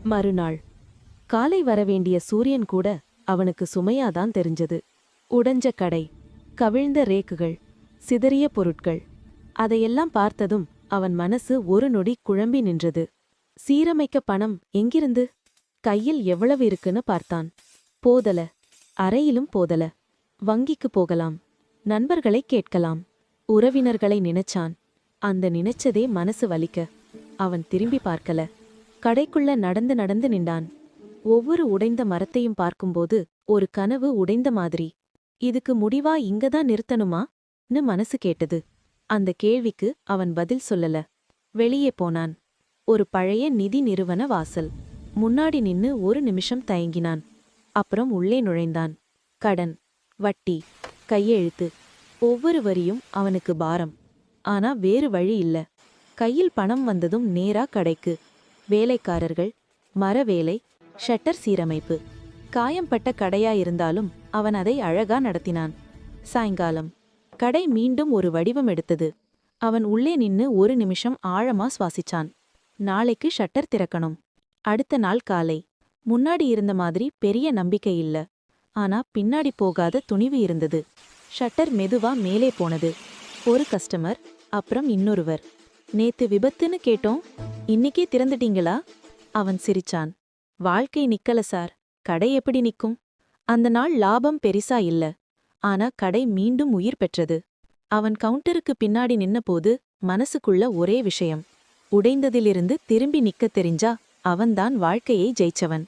மறுநாள் காலை வரவேண்டிய சூரியன் கூட அவனுக்கு சுமையாதான் தெரிஞ்சது. உடைஞ்ச கடை, கவிழ்ந்த ரேக்குகள், சிதறிய பொருட்கள், அதையெல்லாம் பார்த்ததும் அவன் மனசு ஒரு நொடி குழம்பி நின்றது. சீரமைக்க பணம் எங்கிருந்து? கையில் எவ்வளவு இருக்குன்னு பார்த்தான். போதல. அறையிலும் போதல. வங்கிக்கு போகலாம், நண்பர்களை கேட்கலாம், உறவினர்களை நினைச்சான். அந்த நினைச்சதே மனசு வலிக்க. அவன் திரும்பி பார்க்கல. கடைக்குள்ள நடந்து நடந்து நின்றான். ஒவ்வொரு உடைந்த மரத்தையும் பார்க்கும்போது ஒரு கனவு உடைந்த மாதிரி. இதுக்கு முடிவா இங்கதான் நிறுத்தணுமா?ன்னு மனசு கேட்டது. அந்த கேள்விக்கு அவன் பதில் சொல்லல. வெளியே போனான். ஒரு பழைய நிதி நிறுவன வாசல். முன்னாடி நின்னு ஒரு நிமிஷம் தயங்கினான். அப்புறம் உள்ளே நுழைந்தான். கடன், வட்டி, கையெழுத்து, ஒவ்வொரு வரியும் அவனுக்கு பாரம். ஆனா வேறு வழி இல்ல. கையில் பணம் வந்ததும் நேரா கடைக்கு. வேலைக்காரர்கள், மரவேலை, ஷட்டர் சீரமைப்பு. காயம்பட்ட கடையாயிருந்தாலும் அவன் அதை அழகா நடத்தினான். சாயங்காலம் கடை மீண்டும் ஒரு வடிவம் எடுத்தது. அவன் உள்ளே நின்னு ஒரு நிமிஷம் ஆழமா சுவாசிச்சான். நாளைக்கு ஷட்டர் திறக்கணும். அடுத்த நாள் காலை. முன்னாடி இருந்த மாதிரி பெரிய நம்பிக்கை இல்ல. ஆனா பின்னாடி போகாத துணிவு இருந்தது. ஷட்டர் மெதுவா மேலே போனது. ஒரு கஸ்டமர், அப்புறம் இன்னொருவர். நேத்து விபத்துன்னு கேட்டோம், இன்னிக்கே திறந்துட்டீங்களா? அவன் சிரிச்சான். வாழ்க்கை நிக்கல சார், கடை எப்படி நிக்கும்? அந்த நாள் லாபம் பெரிசா இல்ல. ஆனா கடை மீண்டும் உயிர் பெற்றது. அவன் கவுண்டருக்கு பின்னாடி நின்னபோது மனசுக்குள்ள ஒரே விஷயம். உடைந்ததிலிருந்து திரும்பி நிக்கத் தெரிஞ்சா அவன்தான் வாழ்க்கையை ஜெயிச்சவன்.